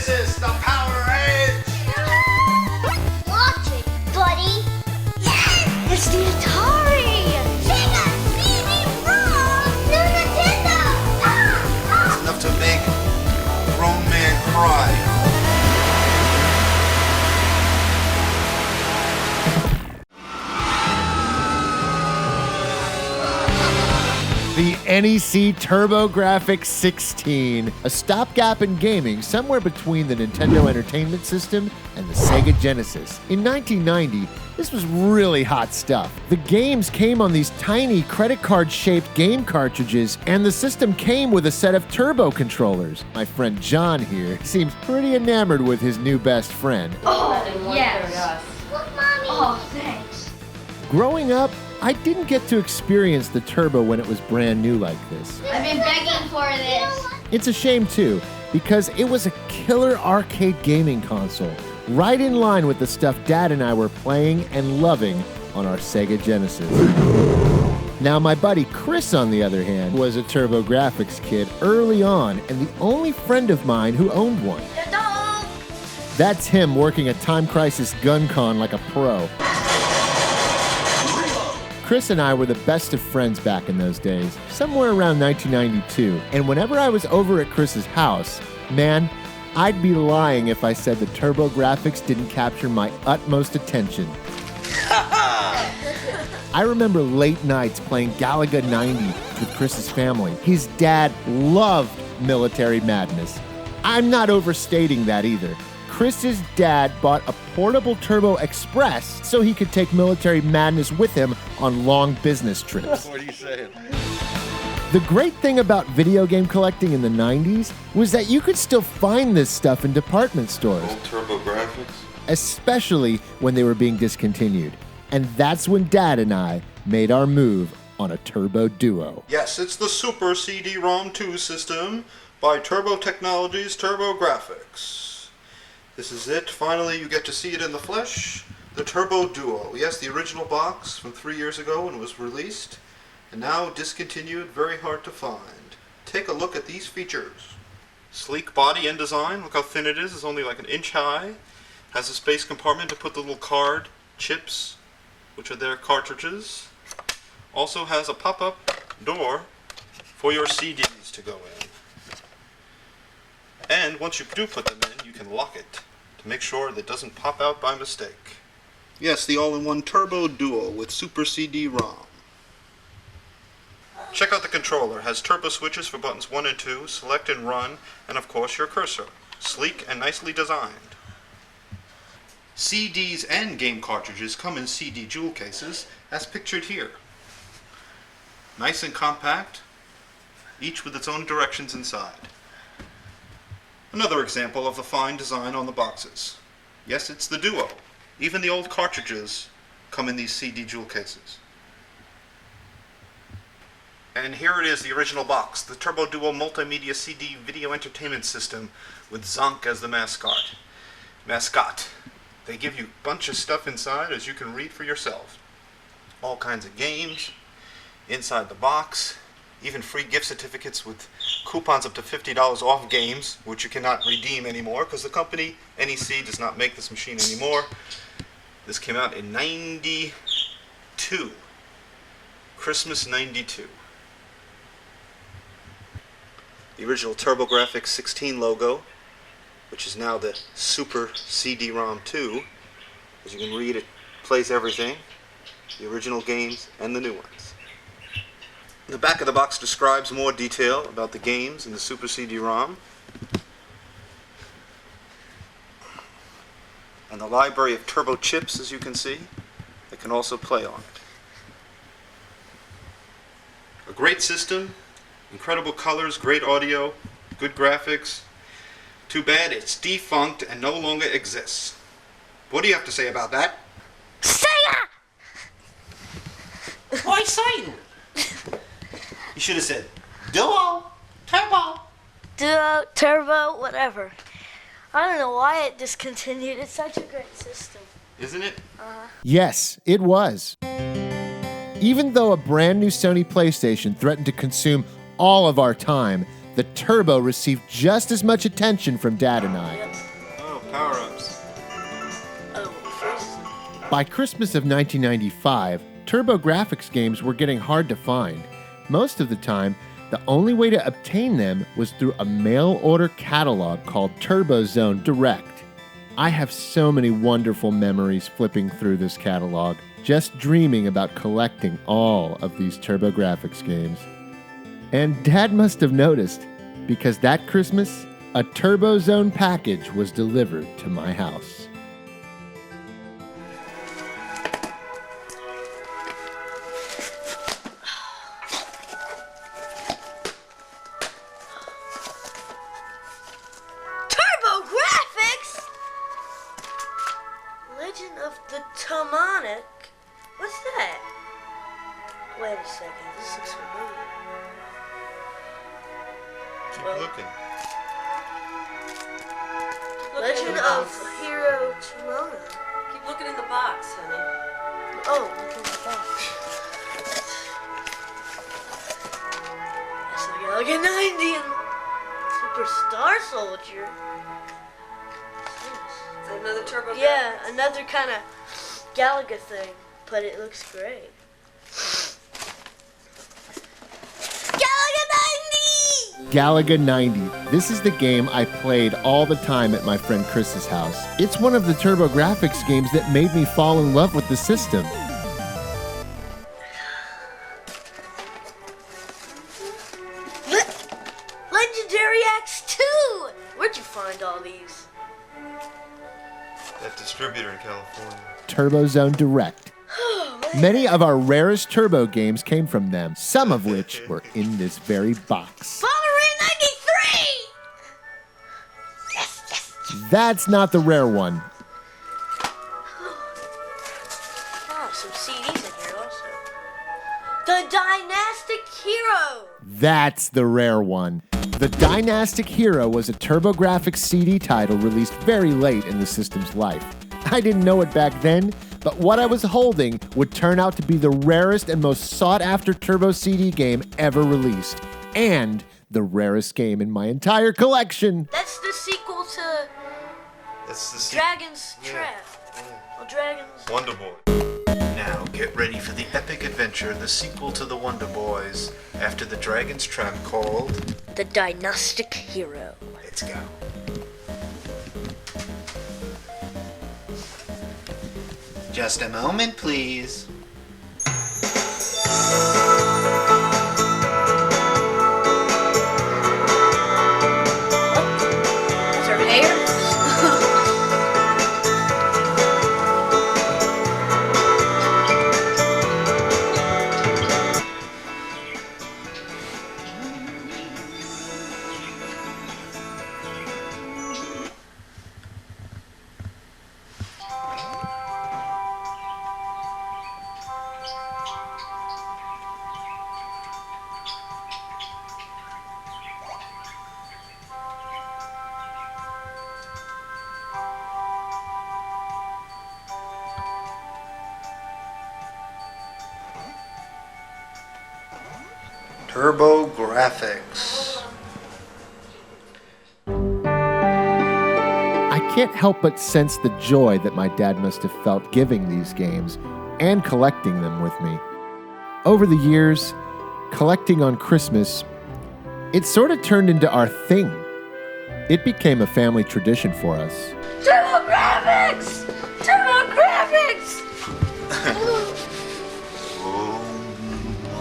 Genesis, the Power Edge! Watch it, buddy! Yes! It's the Atari! Sega CD-ROM! New Nintendo! It's enough to make a grown man cry. The NEC Turbografx 16, a stopgap in gaming somewhere between the Nintendo Entertainment System and the Sega Genesis. In 1990, this was really hot stuff. The games came on these tiny credit card-shaped game cartridges, and the system came with a set of turbo controllers. My friend John here seems pretty enamored with his new best friend. Oh, yes. Look, Mommy! Oh, thanks. Growing up, I didn't get to experience the Turbo when it was brand new like this. I've been begging for this. It's a shame too, because it was a killer arcade gaming console, right in line with the stuff Dad and I were playing and loving on our Sega Genesis. Now my buddy Chris, on the other hand, was a Turbografx kid early on and the only friend of mine who owned one. That's him working a Time Crisis gun con like a pro. Chris and I were the best of friends back in those days, somewhere around 1992. And whenever I was over at Chris's house, man, I'd be lying if I said the Turbografx didn't capture my utmost attention. I remember late nights playing Galaga 90 with Chris's family. His dad loved Military Madness. I'm not overstating that either. Chris's dad bought a portable Turbo Express so he could take Military Madness with him on long business trips. What are you saying? The great thing about video game collecting in the 90s was that you could still find this stuff in department stores, Old Turbografx? especially when they were being discontinued. And that's when Dad and I made our move on a TurboDuo. Yes, it's the Super CD-ROM 2 system by Turbo Technologies Turbografx. This is it. Finally, you get to see it in the flesh. The TurboDuo. Yes, the original box from 3 years ago when it was released. And now discontinued, very hard to find. Take a look at these features. Sleek body and design. Look how thin it is. It's only like an inch high. Has a space compartment to put the little card chips, which are their cartridges. Also has a pop-up door for your CDs to go in. And once you do put them in, you can lock it to make sure that it doesn't pop out by mistake. Yes, the all-in-one TurboDuo with Super CD-ROM. Check out the controller. It has turbo switches for buttons 1 and 2, select and run, and of course your cursor. Sleek and nicely designed. CDs and game cartridges come in CD jewel cases, as pictured here. Nice and compact, each with its own directions inside. Another example of the fine design on the boxes. Yes, it's the Duo. Even the old cartridges come in these CD jewel cases. And here it is, the original box, the TurboDuo Multimedia CD Video Entertainment System with Zonk as the mascot. They give you a bunch of stuff inside, as you can read for yourself. All kinds of games inside the box. Even free gift certificates with coupons up to $50 off games, which you cannot redeem anymore because the company, NEC, does not make this machine anymore. This came out in 92. Christmas 92. The original Turbografx 16 logo, which is now the Super CD-ROM 2. As you can read, it plays everything, the original games and the new ones. The back of the box describes more detail about the games and the Super CD-ROM. And the library of turbo chips, as you can see, that can also play on it. A great system, incredible colors, great audio, good graphics. Too bad it's defunct and no longer exists. What do you have to say about that? Sega! Why Satan? You should have said Duo, Turbo. Duo, Turbo, whatever. I don't know why it discontinued. It's such a great system. Isn't it? Yes, it was. Even though a brand new Sony PlayStation threatened to consume all of our time, the Turbo received just as much attention from Dad and I. Oh, power-ups. Oh, freeze. By Christmas of 1995, Turbografx games were getting hard to find. Most of the time, the only way to obtain them was through a mail-order catalog called TurboZone Direct. I have so many wonderful memories flipping through this catalog, just dreaming about collecting all of these Turbografx games. And Dad must have noticed, because that Christmas, a TurboZone package was delivered to my house. TurboGrafx? Legend of the Tomonic? What's that? Wait a second, this looks familiar. Keep looking. Legend of Hero Tomona. Keep looking in the box, honey. Oh, look at the box. That's like a 90 and Superstar Soldier. Is that another Turbo? Yeah, another kind of Galaga thing, but it looks great. Galaga 90. This is the game I played all the time at my friend Chris's house. It's one of the Turbografx games that made me fall in love with the system. Legendary X2! Where'd you find all these? That distributor in California. TurboZone Direct. Many of our rarest Turbo games came from them, some of which were in this very box. Bomberman 93! Yes, yes! That's not the rare one. Oh, some CDs in here also. The Dynastic Hero! That's the rare one. The Dynastic Hero was a Turbografx CD title released very late in the system's life. I didn't know it back then, but what I was holding would turn out to be the rarest and most sought-after Turbo CD game ever released, and the rarest game in my entire collection. That's the sequel to That's the Dragon's Yeah. Trap. Well, Dragon's... Wonder Boy. Now get ready for the epic adventure, the sequel to the Wonder Boys, after the Dragon's Trap called... The Dynastic Hero. Let's go. Just a moment, please. Is her hair? Turbografx. I can't help but sense the joy that my dad must have felt giving these games and collecting them with me. Over the years, collecting on Christmas, it sort of turned into our thing. It became a family tradition for us. TurboGrafx! TurboGrafx! Oh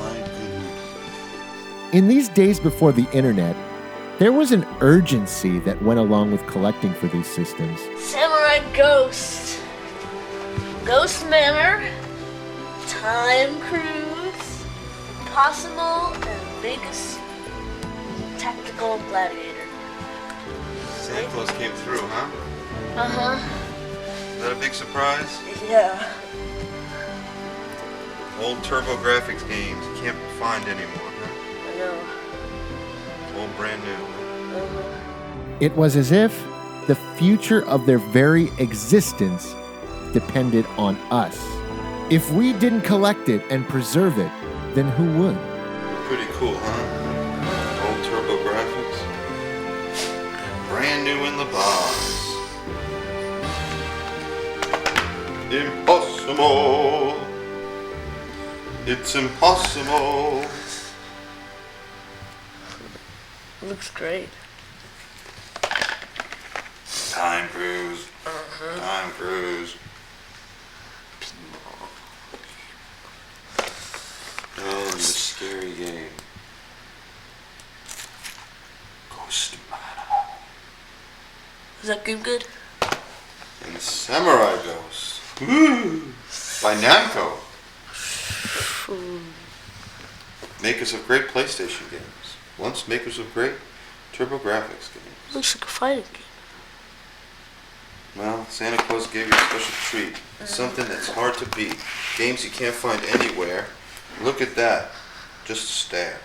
my goodness. In these days before the internet, there was an urgency that went along with collecting for these systems. Samurai Ghost. Ghost Manor. Time Cruise. Possible and Vegas Tactical Gladiator. Santa Claus came through, huh? Uh-huh. Is that a big surprise? Yeah. Old Turbografx games you can't find anymore, huh? I know. Old brand new. It was as if the future of their very existence depended on us. If we didn't collect it and preserve it, then who would? Pretty cool, huh? Old Turbografx. brand new in the box. Impossible. It's impossible. Looks great. Time cruise. Time cruise. And the scary game. Ghost Battle. Is that game good? And Samurai Ghost. Woo! By Namco. Makers of great PlayStation games. Once makers of great Turbografx games. Looks like a fighting game. Well, Santa Claus gave you a special treat. Something that's hard to beat. Games you can't find anywhere. Look at that. Just stare.